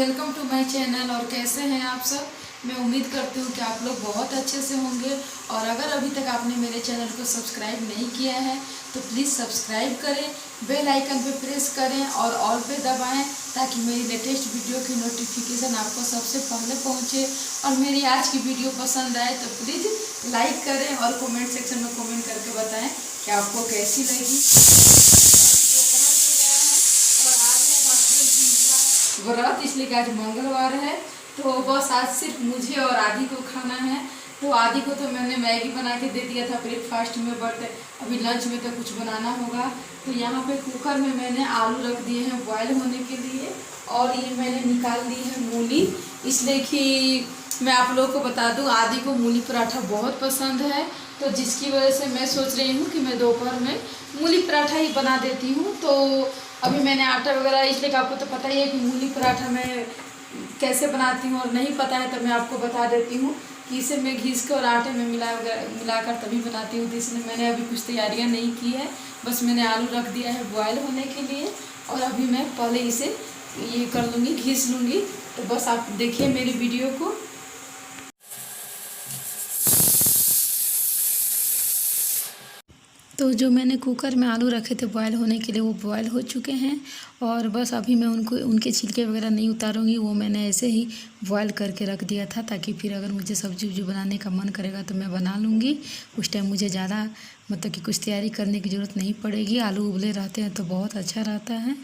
Welcome to my channel. और कैसे हैं आप सब। मैं उम्मीद करती हूँ कि आप लोग बहुत अच्छे से होंगे। और अगर अभी तक आपने मेरे चैनल को सब्सक्राइब नहीं किया है तो प्लीज़ सब्सक्राइब करें, बेल आइकन पे प्रेस करें और ऑल पे दबाएं ताकि मेरी लेटेस्ट वीडियो की नोटिफिकेशन आपको सबसे पहले पहुँचे। और मेरी आज की वीडियो पसंद आए तो प्लीज़ लाइक करें और कमेंट सेक्शन में कमेंट करके बताएं कि आपको कैसी लगी। व्रत इसलिए कि आज मंगलवार है तो बस आज सिर्फ मुझे और आदि को खाना है। तो आदि को तो मैंने मैगी बना के दे दिया था ब्रेकफास्ट में, बट अभी लंच में तो कुछ बनाना होगा। तो यहाँ पे कुकर में मैंने आलू रख दिए हैं बॉयल होने के लिए। और ये मैंने निकाल दी है मूली, इसलिए कि मैं आप लोगों को बता दूं आदि को मूली पराठा बहुत पसंद है। तो जिसकी वजह से मैं सोच रही हूँ कि मैं दोपहर में मूली पराठा ही बना देती हूँ। तो अभी मैंने आटा वगैरह, इसलिए कि आपको तो पता ही है कि मूली पराठा मैं कैसे बनाती हूँ, और नहीं पता है तो मैं आपको बता देती हूँ कि इसे मैं घिस के और आटे में मिलाकर तभी बनाती हूँ। तो इसलिए मैंने अभी कुछ तैयारियाँ नहीं की है, बस मैंने आलू रख दिया है बॉयल होने के लिए। और अभी मैं पहले इसे ये कर लूँगी, घिस लूँगी। तो बस आप देखिए मेरी वीडियो को। तो जो मैंने कुकर में आलू रखे थे बॉयल होने के लिए वो बॉयल हो चुके हैं। और बस अभी मैं उनके छिलके वगैरह नहीं उतारूंगी, वो मैंने ऐसे ही बॉयल करके रख दिया था ताकि फिर अगर मुझे सब्जी वब्जी बनाने का मन करेगा तो मैं बना लूँगी। उस टाइम मुझे ज़्यादा मतलब कि कुछ तैयारी करने की ज़रूरत नहीं पड़ेगी। आलू उबले रहते हैं तो बहुत अच्छा रहता है,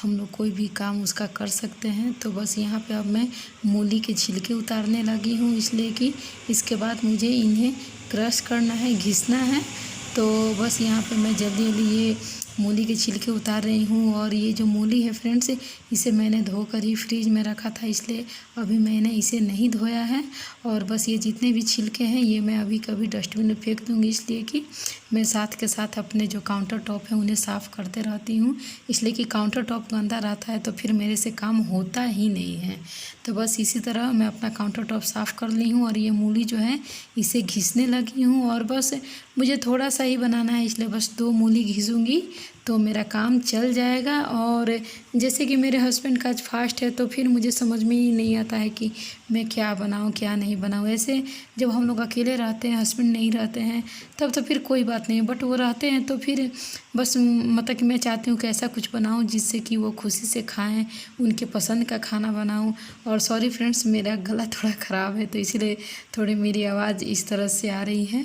हम लोग कोई भी काम उसका कर सकते हैं। तो बस यहाँ पे अब मैं मूली के छिलके उतारने लगी हूँ, इसलिए कि इसके बाद मुझे इन्हें क्रश करना है, घिसना है। तो बस यहाँ पे मैं जल्दी जल्दी ये मूली के छिलके उतार रही हूँ। और ये जो मूली है फ्रेंड्स, इसे मैंने धोकर ही फ्रिज में रखा था, इसलिए अभी मैंने इसे नहीं धोया है। और बस ये जितने भी छिलके हैं ये मैं अभी कभी डस्टबिन में फेंक दूँगी, इसलिए कि मैं साथ के साथ अपने जो काउंटर टॉप है उन्हें साफ़ करते रहती हूँ। इसलिए कि काउंटर टॉप गंदा रहता है तो फिर मेरे से काम होता ही नहीं है। तो बस इसी तरह मैं अपना काउंटर टॉप साफ़ कर ली हूँ। और ये मूली जो है इसे घिसने लगी हूँ। और बस मुझे थोड़ा सा ही बनाना है, इसलिए बस 2 मूली घिसूँगी तो मेरा काम चल जाएगा। और जैसे कि मेरे हस्बैंड का आज फास्ट है तो फिर मुझे समझ में ही नहीं आता है कि मैं क्या बनाऊँ क्या नहीं बनाऊँ। ऐसे जब हम लोग अकेले रहते हैं, हस्बैंड नहीं रहते हैं, तब तो फिर कोई बात नहीं, बट वो रहते हैं तो फिर बस मतलब कि मैं चाहती हूँ कि ऐसा कुछ बनाऊँ जिससे कि वो खुशी से खाएँ, उनके पसंद का खाना बनाऊँ। और सॉरी फ्रेंड्स, मेरा गला थोड़ा ख़राब है तो इसीलिए थोड़ी मेरी आवाज़ इस तरह से आ रही है।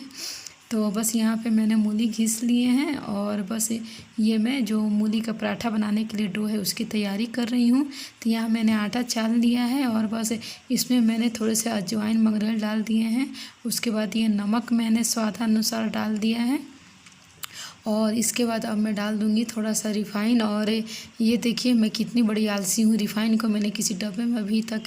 तो बस यहाँ पे मैंने मूली घिस लिए हैं। और बस ये मैं जो मूली का पराठा बनाने के लिए डो है उसकी तैयारी कर रही हूँ। तो यहाँ मैंने आटा चाल लिया है और बस इसमें मैंने थोड़े से अजवाइन मंगरेल डाल दिए हैं। उसके बाद ये नमक मैंने स्वादानुसार डाल दिया है। और इसके बाद अब मैं डाल दूँगी थोड़ा सा रिफ़ाइन। और ये देखिए मैं कितनी बड़ी आलसी हूँ, रिफ़ाइन को मैंने किसी डब्बे में अभी तक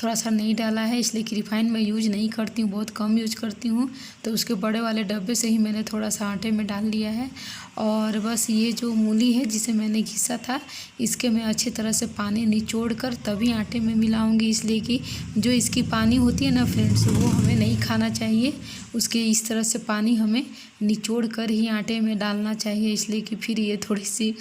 थोड़ा सा नहीं डाला है, इसलिए कि रिफ़ाइन मैं यूज़ नहीं करती हूँ, बहुत कम यूज़ करती हूँ। तो उसके बड़े वाले डब्बे से ही मैंने थोड़ा सा आटे में डाल लिया है। और बस ये जो मूली है जिसे मैंने घिसा था, इसके मैं अच्छी तरह से पानी निचोड़ कर तभी आटे में मिलाऊंगी, इसलिए कि जो इसकी पानी होती है ना फ्रेंड्स, वो हमें नहीं खाना चाहिए। उसके इस तरह से पानी हमें निचोड़ कर ही आटे में डालना चाहिए, इसलिए कि फिर ये थोड़ी सी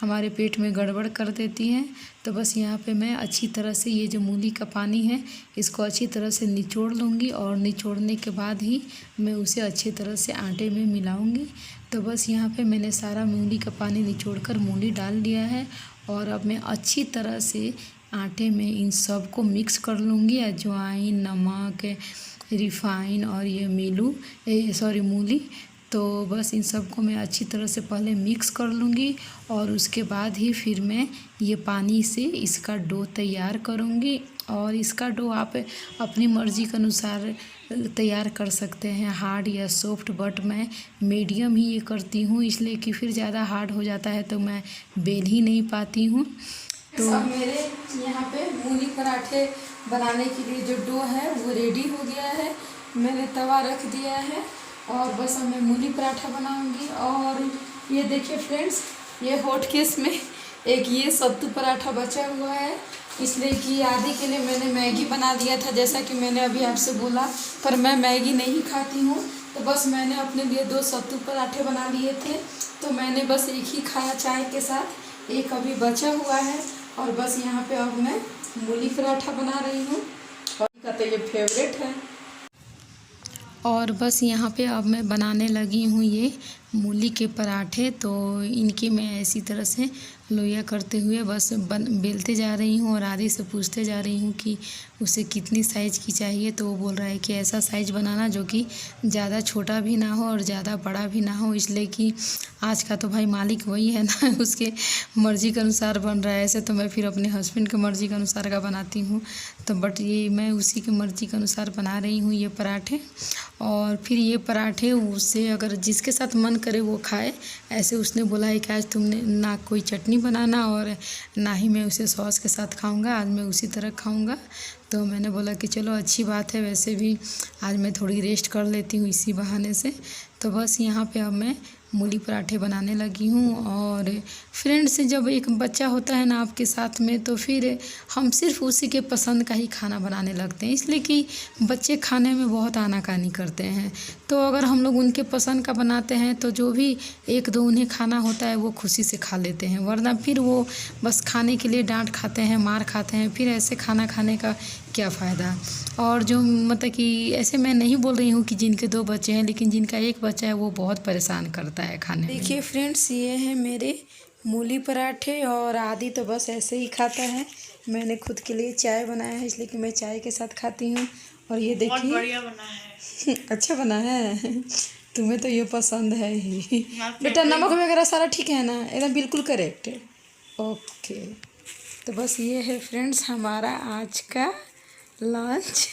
हमारे पेट में गड़बड़ कर देती हैं। तो बस यहाँ पे मैं अच्छी तरह से ये जो मूली का पानी है इसको अच्छी तरह से निचोड़ लूँगी। और निचोड़ने के बाद ही मैं उसे अच्छी तरह से आटे में मिलाऊँगी। तो बस यहाँ पे मैंने सारा मूली का पानी निचोड़कर मूली डाल दिया है। और अब मैं अच्छी तरह से आटे में इन सब को मिक्स कर लूँगी, अजवाइन, नमक, रिफ़ाइन और ये मूली। तो बस इन सब को मैं अच्छी तरह से पहले मिक्स कर लूँगी और उसके बाद ही फिर मैं ये पानी से इसका डो तैयार करूँगी। और इसका डो आप अपनी मर्ज़ी के अनुसार तैयार कर सकते हैं, हार्ड या सॉफ्ट, बट मैं मीडियम ही ये करती हूँ, इसलिए कि फिर ज़्यादा हार्ड हो जाता है तो मैं बेल ही नहीं पाती हूँ। तो अब मेरे यहाँ पे मूली पराठे बनाने के लिए जो डो है वो रेडी हो गया है, मैंने तवा रख दिया है और बस अब मैं मूली पराठा बनाऊंगी। और ये देखिए फ्रेंड्स, ये हॉट केस में एक ये सत्तू पराठा बचा हुआ है, इसलिए कि आदि के लिए मैंने मैगी बना दिया था, जैसा कि मैंने अभी आपसे बोला। पर मैं मैगी नहीं खाती हूँ, तो बस मैंने अपने लिए 2 सत्तू पराठे बना लिए थे, तो मैंने बस एक ही खाया चाय के साथ, एक अभी बचा हुआ है। और बस यहाँ पे अब मैं मूली पराठा बना रही हूँ और इनका तो ये फेवरेट है। और बस यहाँ पे अब मैं बनाने लगी हूँ ये मूली के पराठे। तो इनकी मैं इसी तरह से लोइया करते हुए बस बेलते जा रही हूँ और आदि से पूछते जा रही हूँ कि उसे कितनी साइज़ की चाहिए। तो वो बोल रहा है कि ऐसा साइज़ बनाना जो कि ज़्यादा छोटा भी ना हो और ज़्यादा बड़ा भी ना हो, इसलिए कि आज का तो भाई मालिक वही है ना, उसके मर्ज़ी के अनुसार बन रहा है। ऐसे तो मैं फिर अपने हस्बैंड के मर्ज़ी के अनुसार का बनाती हूँ, तो बट ये मैं उसी के मर्ज़ी के अनुसार बना रही हूँ ये पराठे। और फिर ये पराठे उसे अगर जिसके साथ मन करे वो खाए। ऐसे उसने बोला है कि आज तुमने ना कोई चटनी बनाना और ना ही मैं उसे सॉस के साथ खाऊंगा, आज मैं उसी तरह खाऊंगा। तो मैंने बोला कि चलो अच्छी बात है, वैसे भी आज मैं थोड़ी रेस्ट कर लेती हूँ इसी बहाने से। तो बस यहाँ पे अब मैं मूली पराठे बनाने लगी हूँ। और फ्रेंड्स, जब एक बच्चा होता है ना आपके साथ में, तो फिर हम सिर्फ उसी के पसंद का ही खाना बनाने लगते हैं, इसलिए कि बच्चे खाने में बहुत आनाकानी करते हैं। तो अगर हम लोग उनके पसंद का बनाते हैं तो जो भी एक दो उन्हें खाना होता है वो खुशी से खा लेते हैं, वरना फिर वो बस खाने के लिए डांट खाते हैं, मार खाते हैं, फिर ऐसे खाना खाने का क्या फ़ायदा। और जो मतलब कि ऐसे मैं नहीं बोल रही हूँ कि जिनके 2 बच्चे हैं, लेकिन जिनका एक बच्चा है वो बहुत परेशान करता है खाने में। देखिए फ्रेंड्स, ये हैं मेरे मूली पराठे और आदि तो बस ऐसे ही खाता है। मैंने खुद के लिए चाय बनाया है, इसलिए कि मैं चाय के साथ खाती हूँ। और ये देखिए बहुत बढ़िया बना है। अच्छा बना है, तुम्हें तो ये पसंद है ही। बेटा नमक वगैरह सारा ठीक है ना, एकदम बिल्कुल करेक्ट है। ओके, तो बस ये है फ्रेंड्स हमारा आज का लंच।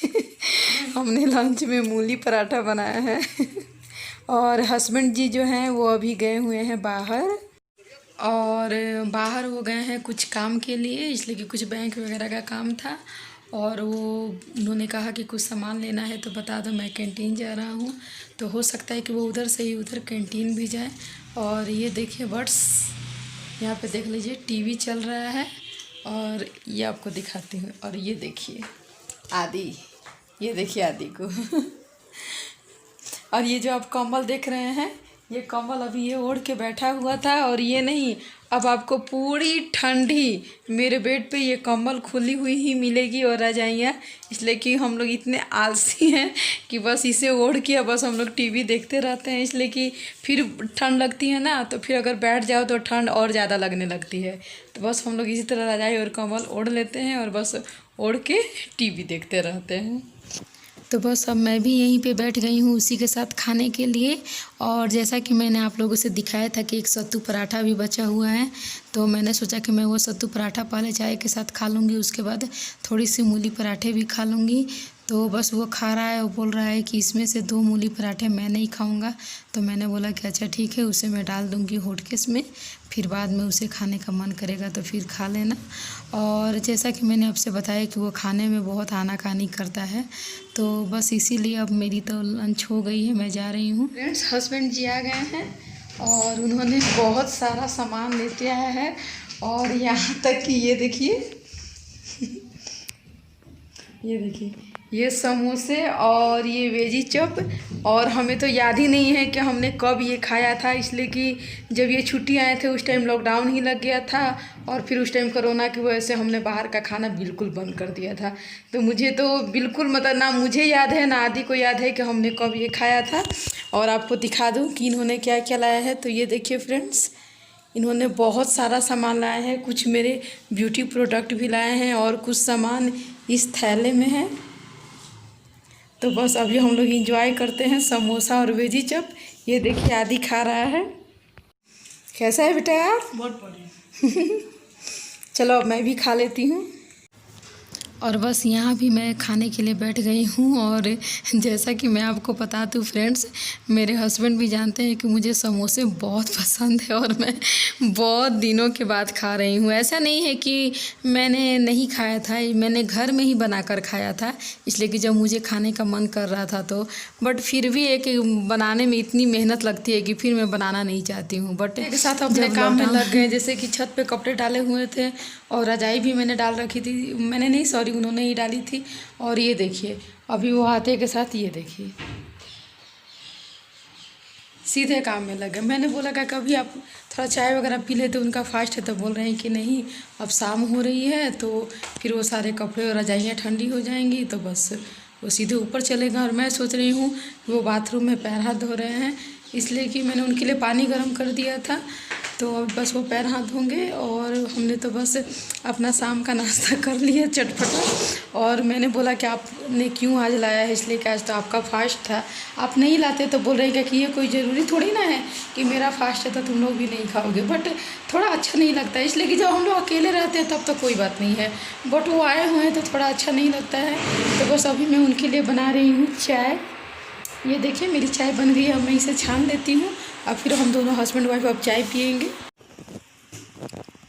हमने लंच में मूली पराठा बनाया है। और हस्बैंड जी जो हैं वो अभी गए हुए हैं बाहर, और बाहर वो गए हैं कुछ काम के लिए, इसलिए कि कुछ बैंक वगैरह का काम था। और वो उन्होंने कहा कि कुछ सामान लेना है तो बता दो, मैं कैंटीन जा रहा हूँ। तो हो सकता है कि वो उधर से ही उधर कैंटीन भी जाए। और ये देखिए बर्ड्स, यहाँ पे देख लीजिए टीवी चल रहा है। और ये आपको दिखाती हूँ, और ये देखिए आदि, ये देखिए आदि को। और ये जो आप कंबल देख रहे हैं, ये कंबल अभी ये ओढ़ के बैठा हुआ था, और ये नहीं, अब आपको पूरी ठंडी मेरे बेड पे ये कंबल खुली हुई ही मिलेगी और रजाइयाँ। इसलिए कि हम लोग इतने आलसी हैं कि बस इसे ओढ़ के बस हम लोग टीवी देखते रहते हैं, इसलिए कि फिर ठंड लगती है ना, तो फिर अगर बैठ जाओ तो ठंड और ज़्यादा लगने लगती है। तो बस हम लोग इसी तरह रजाई और कंबल ओढ़ लेते हैं और बस ओढ़ के टीवी देखते रहते हैं। तो बस अब मैं भी यहीं पे बैठ गई हूँ उसी के साथ खाने के लिए। और जैसा कि मैंने आप लोगों से दिखाया था कि एक सत्तू पराठा भी बचा हुआ है, तो मैंने सोचा कि मैं वो सत्तू पराठा पहले चाय के साथ खा लूँगी, उसके बाद थोड़ी सी मूली पराठे भी खा लूँगी। तो बस वो खा रहा है, वो बोल रहा है कि इसमें से 2 मूली पराठे मैं नहीं खाऊंगा। तो मैंने बोला कि अच्छा ठीक है, उसे मैं डाल दूँगी हॉटकेस में, फिर बाद में उसे खाने का मन करेगा तो फिर खा लेना। और जैसा कि मैंने आपसे बताया कि वो खाने में बहुत आनाकानी करता है, तो बस इसीलिए अब मेरी तो लंच हो गई है, मैं जा रही हूँ। फ्रेंड्स, हस्बैंड जी आ गए हैं और उन्होंने बहुत सारा सामान लेते आया है। और यहाँ तक कि ये देखिए, ये देखिए ये समोसे और ये वेजी चॉप। और हमें तो याद ही नहीं है कि हमने कब ये खाया था, इसलिए कि जब ये छुट्टी आए थे उस टाइम लॉकडाउन ही लग गया था, और फिर उस टाइम कोरोना की वजह से हमने बाहर का खाना बिल्कुल बंद कर दिया था। तो मुझे तो बिल्कुल मतलब ना मुझे याद है ना आदि को याद है कि हमने कब ये खाया था। और आपको दिखा दूँ कि इन्होंने क्या क्या लाया है। तो ये देखिए फ्रेंड्स, इन्होंने बहुत सारा सामान लाया है, कुछ मेरे ब्यूटी प्रोडक्ट भी लाए हैं और कुछ सामान इस थैले में है। तो बस अभी हम लोग इंजॉय करते हैं समोसा और वेजी चप। ये देखिए आदि खा रहा है। कैसा है बेटा यार? बहुत बढ़िया। चलो अब मैं भी खा लेती हूँ। और बस यहाँ भी मैं खाने के लिए बैठ गई हूँ। और जैसा कि मैं आपको बता दूँ फ्रेंड्स, मेरे हस्बैंड भी जानते हैं कि मुझे समोसे बहुत पसंद है और मैं बहुत दिनों के बाद खा रही हूँ। ऐसा नहीं है कि मैंने नहीं खाया था, मैंने घर में ही बनाकर खाया था, इसलिए कि जब मुझे खाने का मन कर रहा था तो। बट फिर भी एक बनाने में इतनी मेहनत लगती है कि फिर मैं बनाना नहीं चाहती हूँ। बट एक साथ अपने काम में लग गए, जैसे कि छत पे कपड़े डाले हुए थे और रजाई भी मैंने डाल रखी थी, मैंने नहीं सॉरी उन्होंने ही डाली थी। और ये देखिए अभी वो आते के साथ ये देखिए सीधे काम में लगे। मैंने बोला क्या कभी आप थोड़ा चाय वगैरह पी लेते, उनका फास्ट है, तो बोल रहे हैं कि नहीं अब शाम हो रही है तो फिर वो सारे कपड़े और रजाइयाँ ठंडी हो जाएंगी, तो बस वो सीधे ऊपर चलेगा। और मैं सोच रही हूँ कि वो बाथरूम में पैर हाथ धो रहे हैं, इसलिए कि मैंने उनके लिए पानी गर्म कर दिया था, तो अब बस वो पैर हाथ धोंगे। और हमने तो बस अपना शाम का नाश्ता कर लिया चटपटा। और मैंने बोला कि आपने क्यों आज लाया है, इसलिए कि आज तो आपका फास्ट था, आप नहीं लाते तो बोल रहे हैं कि ये कोई ज़रूरी थोड़ी ना है कि मेरा फास्ट है तो तुम लोग भी नहीं खाओगे। बट थोड़ा अच्छा नहीं लगता है, इसलिए कि जब हम लोग अकेले रहते हैं तब तो कोई बात नहीं है, बट वो आए हुए हैं तो थोड़ा अच्छा नहीं लगता है। तो बस अभी मैं उनके लिए बना रही हूँ चाय। ये देखिए मेरी चाय बन गई है, अब मैं इसे छान लेती हूँ, अब फिर हम दोनों हस्बैंड वाइफ अब चाय पियेंगे।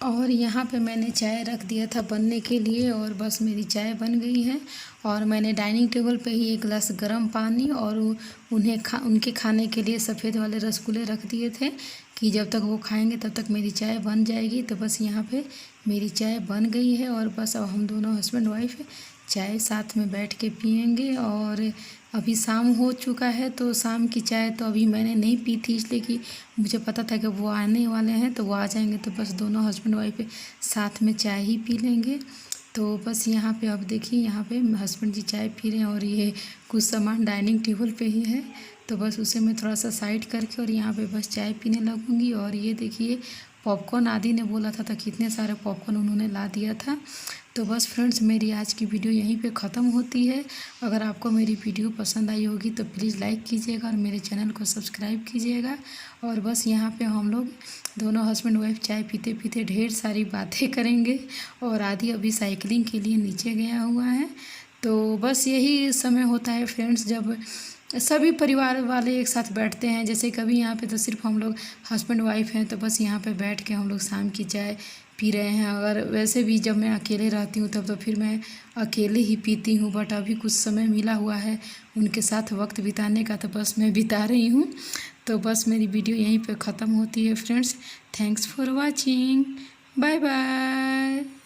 और यहाँ पे मैंने चाय रख दिया था बनने के लिए, और बस मेरी चाय बन गई है। और मैंने डाइनिंग टेबल पे ही एक गिलास गर्म पानी और उनके खाने के लिए सफ़ेद वाले रसगुल्ले रख दिए थे कि जब तक वो खाएंगे तब तक मेरी चाय बन जाएगी। तो बस यहाँ पे मेरी चाय बन गई है, और बस अब हम दोनों हस्बैंड वाइफ चाय साथ में बैठ के पियेंगे। और अभी शाम हो चुका है, तो शाम की चाय तो अभी मैंने नहीं पी थी, इसलिए कि मुझे पता था कि वो आने वाले हैं, तो वो आ जाएंगे तो बस दोनों हस्बैंड वाइफ साथ में चाय ही पी लेंगे। तो बस यहाँ पे अब देखिए यहाँ पे हस्बैंड जी चाय पी रहे हैं, और ये कुछ सामान डाइनिंग टेबल पे ही है, तो बस उसे मैं थोड़ा सा साइड करके और यहाँ पे बस चाय पीने लगूँगी। और ये देखिए पॉपकॉर्न आदि ने बोला था तो कितने सारे पॉपकॉर्न उन्होंने ला दिया था। तो बस फ्रेंड्स मेरी आज की वीडियो यहीं पे ख़त्म होती है। अगर आपको मेरी वीडियो पसंद आई होगी तो प्लीज़ लाइक कीजिएगा और मेरे चैनल को सब्सक्राइब कीजिएगा। और बस यहाँ पे हम लोग दोनों हस्बैंड वाइफ चाय पीते पीते ढेर सारी बातें करेंगे, और आदि अभी साइकिलिंग के लिए नीचे गया हुआ है। तो बस यही समय होता है फ्रेंड्स जब सभी परिवार वाले एक साथ बैठते हैं। जैसे कभी यहाँ पे तो सिर्फ हम लोग हस्बैंड वाइफ हैं, तो बस यहाँ पे बैठ के हम लोग शाम की चाय पी रहे हैं। अगर वैसे भी जब मैं अकेले रहती हूँ तब तो फिर मैं अकेले ही पीती हूँ, बट अभी कुछ समय मिला हुआ है उनके साथ वक्त बिताने का, तो बस मैं बिता रही हूँ। तो बस मेरी वीडियो यहीं पे ख़त्म होती है friends. Thanks for watching, bye bye.